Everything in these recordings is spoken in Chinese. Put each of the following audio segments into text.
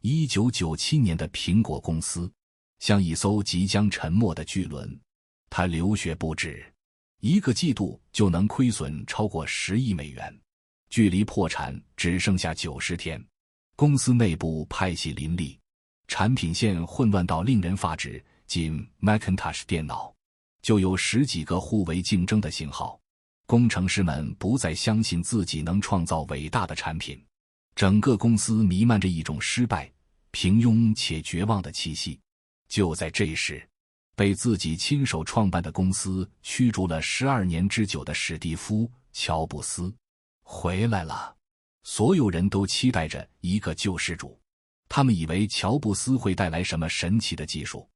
1997年的苹果公司像一艘即将沉没的巨轮，它流血不止，1个季度就能亏损超过10亿美元，距离破产只剩下90天。公司内部派系林立，产品线混乱到令人发指，仅 Macintosh 电脑就有10几个互为竞争的型号。工程师们不再相信自己能创造伟大的产品，整个公司弥漫着一种失败、平庸且绝望的气息。就在这时，被自己亲手创办的公司驱逐了12年之久的史蒂夫·乔布斯回来了。所有人都期待着一个救世主，他们以为乔布斯会带来什么神奇的技术，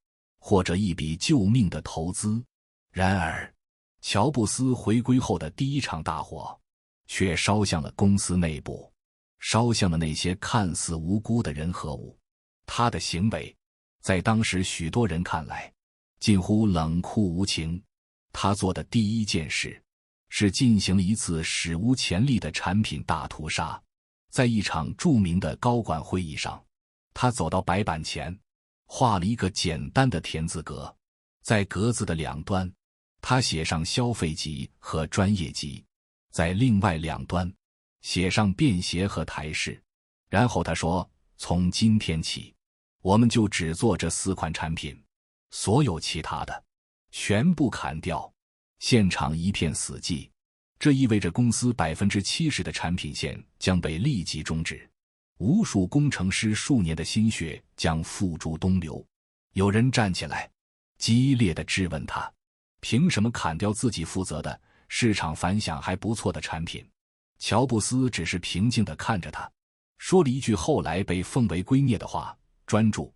或者一笔救命的投资。然而，乔布斯回归后的第一场大火却烧向了公司内部，烧向了那些看似无辜的人和物。他的行为在当时许多人看来近乎冷酷无情。他做的第一件事是进行了一次史无前例的产品大屠杀。在一场著名的高管会议上，他走到白板前，画了一个简单的田字格，在格子的两端他写上消费级和专业级，在另外两端写上便携和台式。然后他说，从今天起我们就只做这4款产品，所有其他的全部砍掉。现场一片死寂，这意味着公司70%的产品线将被立即终止，无数工程师数年的心血将付诸东流。有人站起来激烈地质问他，凭什么砍掉自己负责的、市场反响还不错的产品？乔布斯只是平静地看着他，说了一句后来被奉为圭臬的话：专注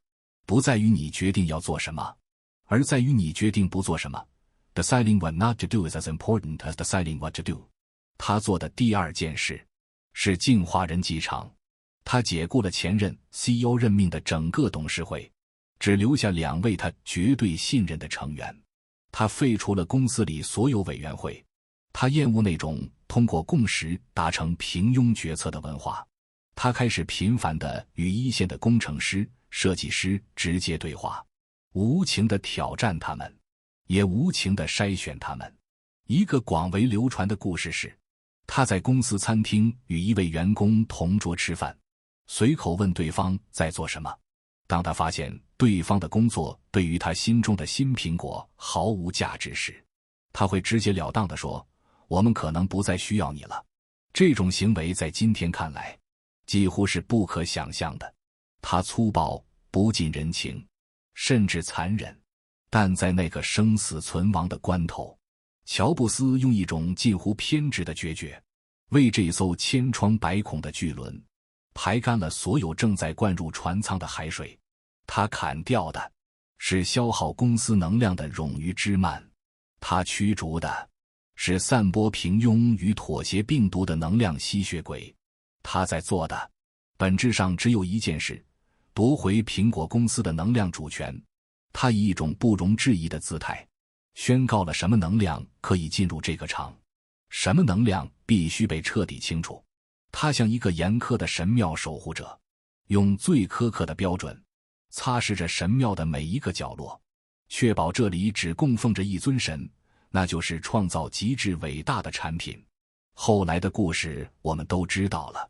不在于你决定要做什么，而在于你决定不做什么。Deciding what not to do is as important as deciding what to do。 他做的第2件事是净化人机场。他解雇了前任 CEO 任命的整个董事会，只留下2位他绝对信任的成员。他废除了公司里所有委员会，他厌恶那种通过共识达成平庸决策的文化。他开始频繁地与一线的工程师、设计师直接对话，无情地挑战他们，也无情地筛选他们。一个广为流传的故事是，他在公司餐厅与一位员工同桌吃饭，随口问对方在做什么。当他发现对方的工作对于他心中的新苹果毫无价值时，他会直截了当地说，我们可能不再需要你了。这种行为在今天看来几乎是不可想象的。他粗暴、不近人情，甚至残忍。但在那个生死存亡的关头，乔布斯用一种近乎偏执的决绝，为这艘千疮百孔的巨轮排干了所有正在灌入船舱的海水。他砍掉的是消耗公司能量的冗余枝蔓，他驱逐的是散播平庸与妥协病毒的能量吸血鬼。他在做的本质上只有一件事，夺回苹果公司的能量主权。他以一种不容置疑的姿态宣告了什么能量可以进入这个场，什么能量必须被彻底清除。他像一个严苛的神庙守护者，用最苛刻的标准擦拭着神庙的每一个角落，确保这里只供奉着一尊神，那就是创造极致伟大的产品。后来的故事我们都知道了，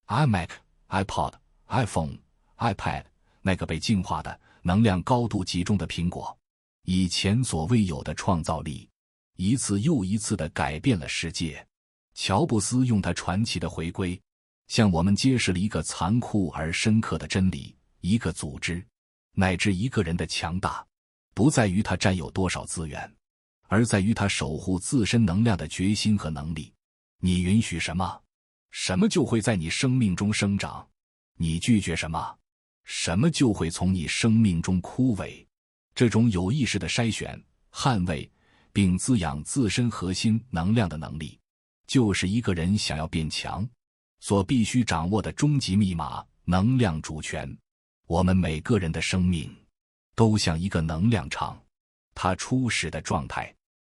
iMac、iPod、iPhone、iPad， 那个被净化的、能量高度集中的苹果，以前所未有的创造力，一次又一次地改变了世界。乔布斯用他传奇的回归，向我们揭示了一个残酷而深刻的真理：一个组织乃至一个人的强大，不在于他占有多少资源，而在于他守护自身能量的决心和能力。你允许什么，什么就会在你生命中生长；你拒绝什么，什么就会从你生命中枯萎。这种有意识的筛选、捍卫并滋养自身核心能量的能力，就是一个人想要变强所必须掌握的终极密码——能量主权。我们每个人的生命都像一个能量场，它初始的状态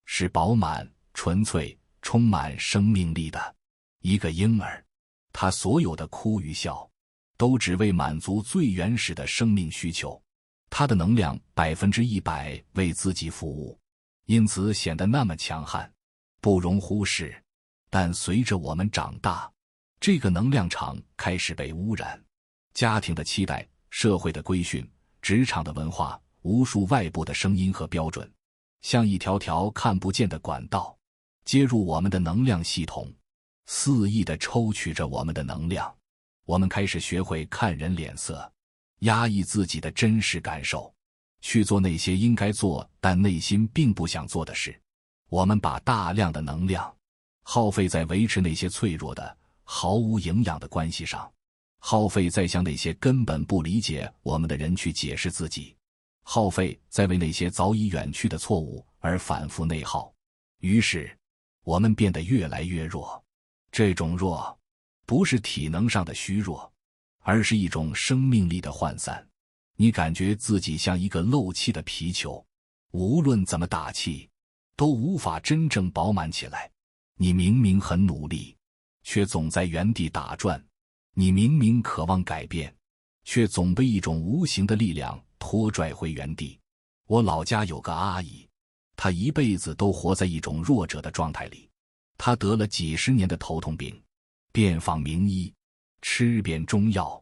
是饱满、纯粹、充满生命力的。一个婴儿，他所有的哭与笑都只为满足最原始的生命需求，它的能量100%为自己服务，因此显得那么强悍，不容忽视。但随着我们长大，这个能量场开始被污染，家庭的期待、社会的规训、职场的文化，无数外部的声音和标准，像一条条看不见的管道，接入我们的能量系统，肆意地抽取着我们的能量。我们开始学会看人脸色，压抑自己的真实感受，去做那些应该做但内心并不想做的事。我们把大量的能量耗费在维持那些脆弱的、毫无营养的关系上，耗费在向那些根本不理解我们的人去解释自己，耗费在为那些早已远去的错误而反复内耗。于是，我们变得越来越弱。这种弱，不是体能上的虚弱，而是一种生命力的涣散。你感觉自己像一个漏气的皮球，无论怎么打气，都无法真正饱满起来。你明明很努力，却总在原地打转。你明明渴望改变，却总被一种无形的力量拖拽回原地。我老家有个阿姨，她一辈子都活在一种弱者的状态里。她得了几10年的头痛病，遍访名医，吃遍中药，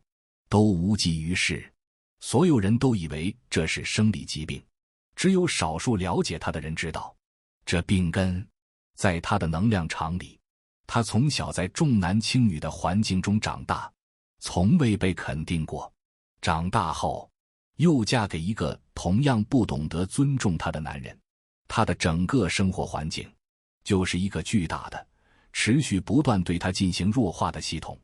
都无济于事。所有人都以为这是生理疾病，只有少数了解她的人知道，这病根在她的能量场里。她从小在重男轻女的环境中长大，从未被肯定过。长大后，又嫁给一个同样不懂得尊重她的男人。她的整个生活环境就是一个巨大的、持续不断对她进行弱化的系统。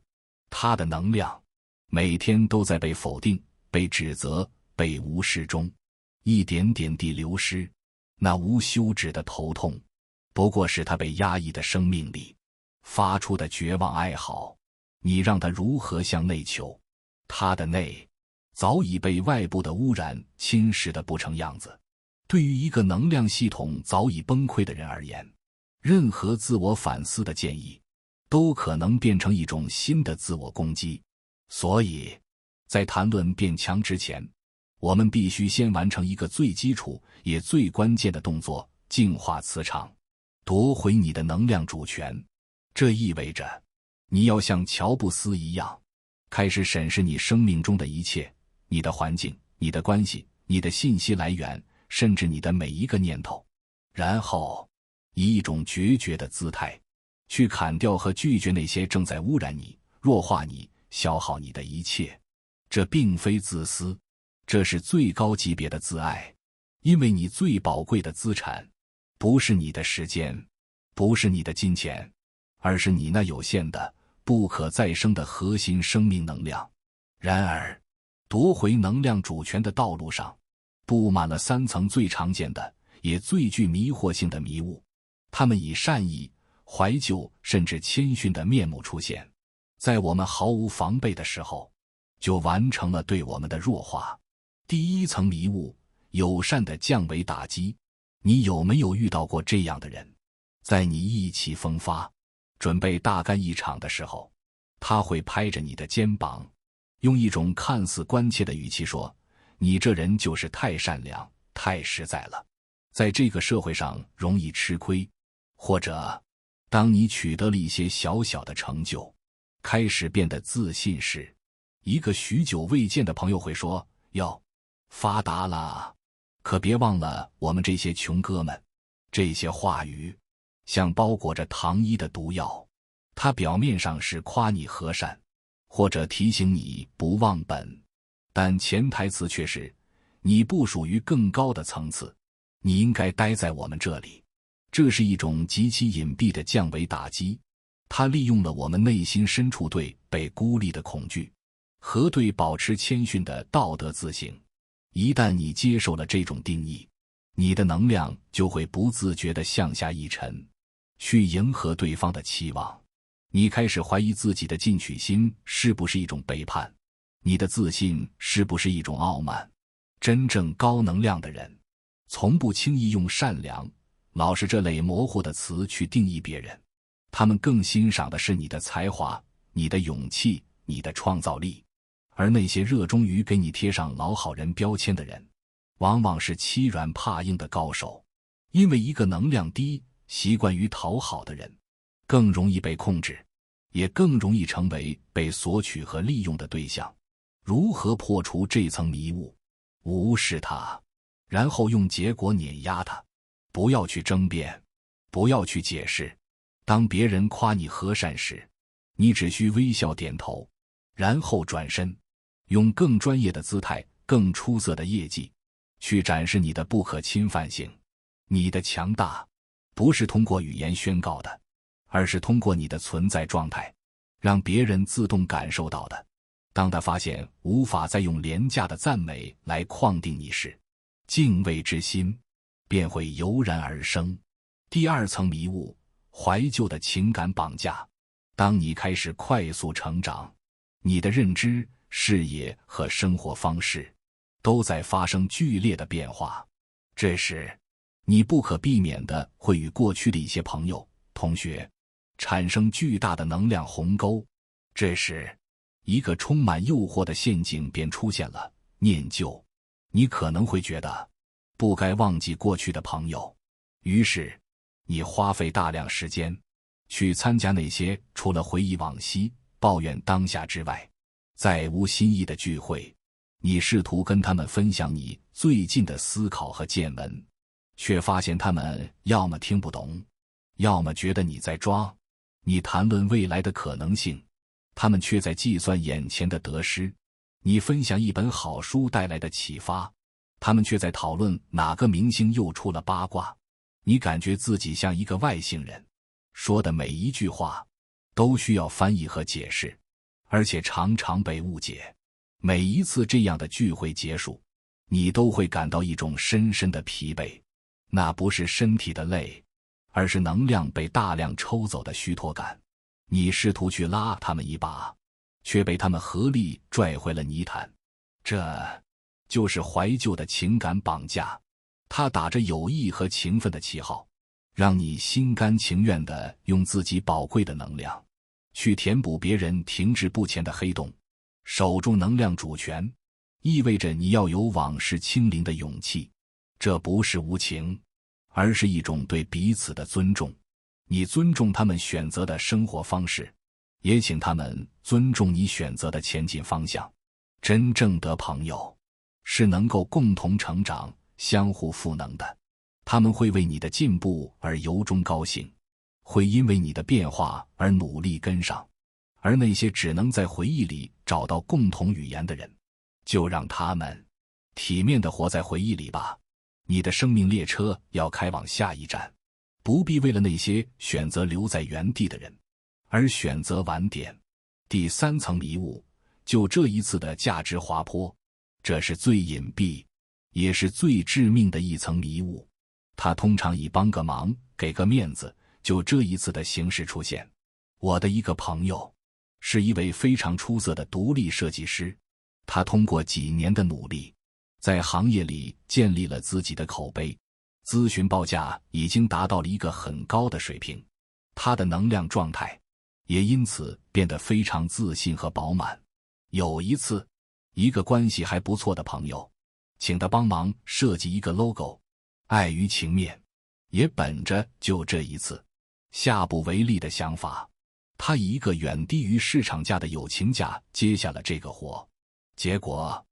她的能量每天都在被否定、被指责、被无视中，一点点地流失。那无休止的头痛，不过是她被压抑的生命力发出的绝望哀嚎。你让他如何向内求？他的内早已被外部的污染侵蚀得不成样子。对于一个能量系统早已崩溃的人而言，任何自我反思的建议都可能变成一种新的自我攻击。所以，在谈论变强之前，我们必须先完成一个最基础也最关键的动作：净化磁场，夺回你的能量主权。这意味着，你要像乔布斯一样，开始审视你生命中的一切，你的环境、你的关系、你的信息来源，甚至你的每一个念头，然后以一种决绝的姿态，去砍掉和拒绝那些正在污染你、弱化你、消耗你的一切。这并非自私，这是最高级别的自爱，因为你最宝贵的资产，不是你的时间，不是你的金钱，而是你那有限的、不可再生的核心生命能量。然而，夺回能量主权的道路上，布满了3层最常见的，也最具迷惑性的迷雾。它们以善意、怀旧甚至谦逊的面目出现，在我们毫无防备的时候，就完成了对我们的弱化。第1层迷雾，友善的降维打击。你有没有遇到过这样的人？在你意气风发，准备大干一场的时候，他会拍着你的肩膀，用一种看似关切的语气说：“你这人就是太善良、太实在了，在这个社会上容易吃亏。”或者，当你取得了一些小小的成就，开始变得自信时，一个许久未见的朋友会说：“哟，发达了，可别忘了我们这些穷哥们。”这些话语像包裹着糖衣的毒药，它表面上是夸你和善，或者提醒你不忘本，但潜台词却是你不属于更高的层次，你应该待在我们这里。这是一种极其隐蔽的降维打击，它利用了我们内心深处对被孤立的恐惧和对保持谦逊的道德自省。一旦你接受了这种定义，你的能量就会不自觉地向下一沉，去迎合对方的期望。你开始怀疑自己的进取心是不是一种背叛，你的自信是不是一种傲慢。真正高能量的人，从不轻易用善良、老实这类模糊的词去定义别人，他们更欣赏的是你的才华、你的勇气、你的创造力，而那些热衷于给你贴上老好人标签的人，往往是欺软怕硬的高手。因为一个能量低、习惯于讨好的人，更容易被控制，也更容易成为被索取和利用的对象。如何破除这层迷雾？无视它，然后用结果碾压它。不要去争辩，不要去解释。当别人夸你和善时，你只需微笑点头，然后转身，用更专业的姿态、更出色的业绩，去展示你的不可侵犯性。你的强大，不是通过语言宣告的，而是通过你的存在状态，让别人自动感受到的。当他发现无法再用廉价的赞美来框定你时，敬畏之心便会油然而生。第二层迷雾，怀旧的情感绑架。当你开始快速成长，你的认知、视野和生活方式都在发生剧烈的变化。这时，你不可避免地会与过去的一些朋友、同学产生巨大的能量鸿沟。这时，一个充满诱惑的陷阱便出现了：念旧。你可能会觉得不该忘记过去的朋友，于是你花费大量时间去参加那些除了回忆往昔、抱怨当下之外再无新意的聚会。你试图跟他们分享你最近的思考和见闻，却发现他们要么听不懂，要么觉得你在装。你谈论未来的可能性，他们却在计算眼前的得失。你分享一本好书带来的启发，他们却在讨论哪个明星又出了八卦。你感觉自己像一个外星人，说的每一句话都需要翻译和解释，而且常常被误解。每一次这样的聚会结束，你都会感到一种深深的疲惫，那不是身体的累，而是能量被大量抽走的虚脱感。你试图去拉他们一把，却被他们合力拽回了泥潭。这就是怀旧的情感绑架，它打着友谊和情分的旗号，让你心甘情愿地用自己宝贵的能量去填补别人停滞不前的黑洞。守住能量主权，意味着你要有往事清零的勇气。这不是无情，而是一种对彼此的尊重。你尊重他们选择的生活方式，也请他们尊重你选择的前进方向。真正的朋友是能够共同成长、相互赋能的，他们会为你的进步而由衷高兴，会因为你的变化而努力跟上。而那些只能在回忆里找到共同语言的人，就让他们体面地活在回忆里吧。你的生命列车要开往下一站，不必为了那些选择留在原地的人而选择晚点。第三层迷雾，就这一次的价值滑坡，这是最隐蔽也是最致命的一层迷雾。它通常以帮个忙、给个面子，就这一次的形式出现。我的一个朋友是一位非常出色的独立设计师，他通过几年的努力，在行业里建立了自己的口碑，咨询报价已经达到了一个很高的水平，他的能量状态也因此变得非常自信和饱满。有一次，一个关系还不错的朋友请他帮忙设计一个 logo， 碍于情面，也本着就这一次下不为例的想法，他以一个远低于市场价的友情价接下了这个活。结果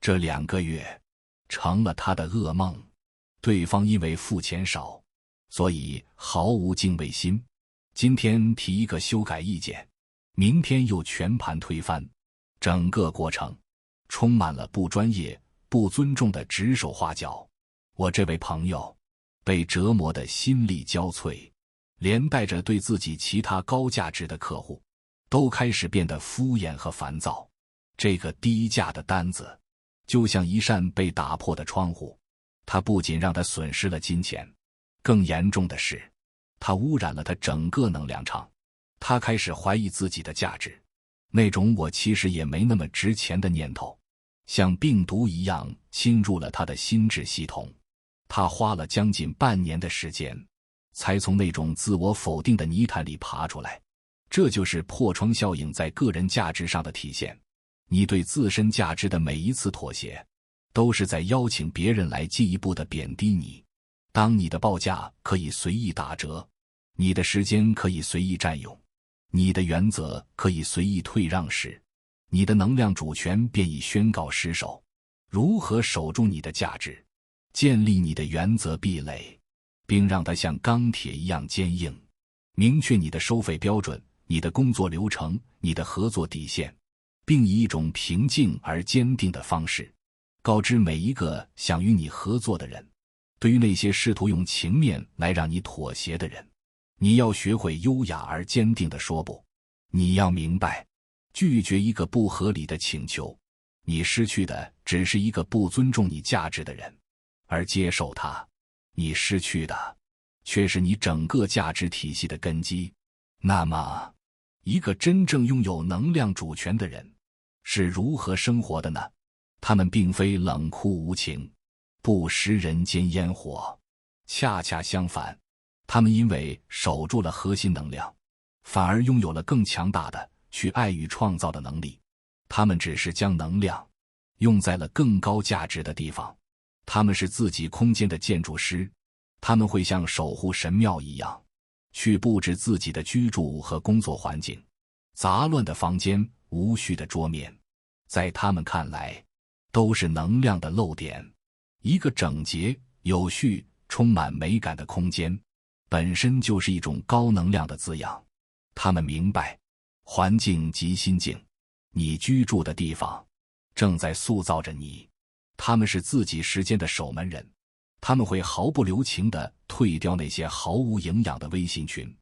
这2个月成了他的噩梦。对方因为付钱少，所以毫无敬畏心，今天提一个修改意见，明天又全盘推翻。整个过程充满了不专业、不尊重的指手画脚。我这位朋友被折磨得心力交瘁，连带着对自己其他高价值的客户都开始变得敷衍和烦躁。这个低价的单子就像一扇被打破的窗户，它不仅让他损失了金钱，更严重的是，它污染了他整个能量场。他开始怀疑自己的价值，那种我其实也没那么值钱的念头，像病毒一样侵入了他的心智系统。他花了将近半年的时间，才从那种自我否定的泥潭里爬出来。这就是破窗效应在个人价值上的体现。你对自身价值的每一次妥协，都是在邀请别人来进一步的贬低你。当你的报价可以随意打折，你的时间可以随意占用，你的原则可以随意退让时，你的能量主权便已宣告失守。如何守住你的价值，建立你的原则壁垒，并让它像钢铁一样坚硬？明确你的收费标准，你的工作流程，你的合作底线，并以一种平静而坚定的方式告知每一个想与你合作的人。对于那些试图用情面来让你妥协的人，你要学会优雅而坚定地说不。你要明白，拒绝一个不合理的请求，你失去的只是一个不尊重你价值的人；而接受它，你失去的却是你整个价值体系的根基。那么，一个真正拥有能量主权的人是如何生活的呢？他们并非冷酷无情，不食人间烟火，恰恰相反，他们因为守住了核心能量，反而拥有了更强大的去爱与创造的能力。他们只是将能量用在了更高价值的地方。他们是自己空间的建筑师，他们会像守护神庙一样去布置自己的居住和工作环境。杂乱的房间，无序的桌面，在他们看来都是能量的漏点。一个整洁、有序、充满美感的空间本身就是一种高能量的滋养。他们明白，环境即心境，你居住的地方正在塑造着你。他们是自己时间的守门人，他们会毫不留情地退掉那些毫无营养的微信群，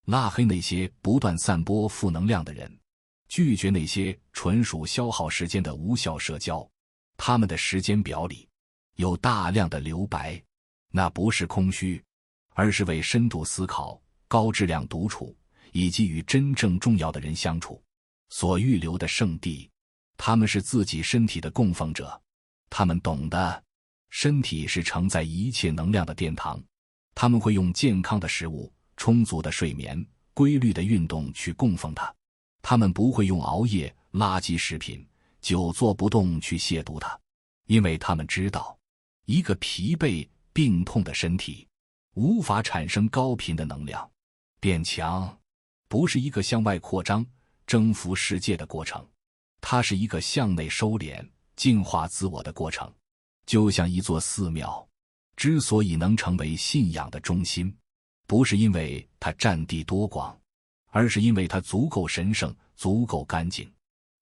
拉黑那些不断散播负能量的人，拒绝那些纯属消耗时间的无效社交。他们的时间表里有大量的留白，那不是空虚，而是为深度思考、高质量独处以及与真正重要的人相处所预留的圣地。他们是自己身体的供奉者，他们懂得身体是承载一切能量的殿堂。他们会用健康的食物、充足的睡眠、规律的运动去供奉它。他们不会用熬夜、垃圾食品、久坐不动去亵渎它，因为他们知道，一个疲惫、病痛的身体无法产生高频的能量。变强不是一个向外扩张、征服世界的过程，它是一个向内收敛、净化自我的过程。就像一座寺庙之所以能成为信仰的中心，不是因为它占地多广，而是因为它足够神圣、足够干净，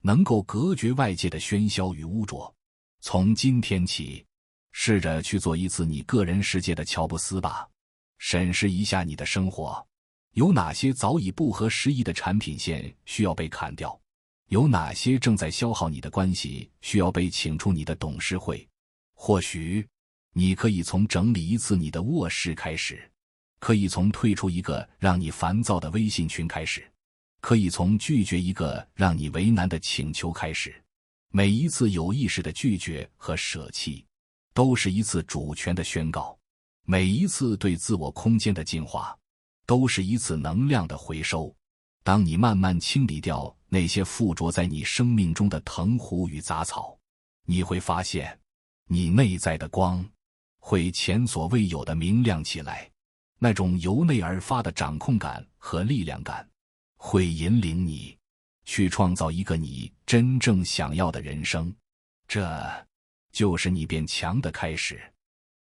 能够隔绝外界的喧嚣与污浊。从今天起，试着去做一次你个人世界的乔布斯吧。审视一下你的生活，有哪些早已不合时宜的产品线需要被砍掉？有哪些正在消耗你的关系需要被请出你的董事会？或许你可以从整理一次你的卧室开始，可以从退出一个让你烦躁的微信群开始，可以从拒绝一个让你为难的请求开始。每一次有意识的拒绝和舍弃，都是一次主权的宣告；每一次对自我空间的净化，都是一次能量的回收。当你慢慢清理掉那些附着在你生命中的藤壶与杂草，你会发现，你内在的光会前所未有的明亮起来。那种由内而发的掌控感和力量感，会引领你去创造一个你真正想要的人生。这就是你变强的开始。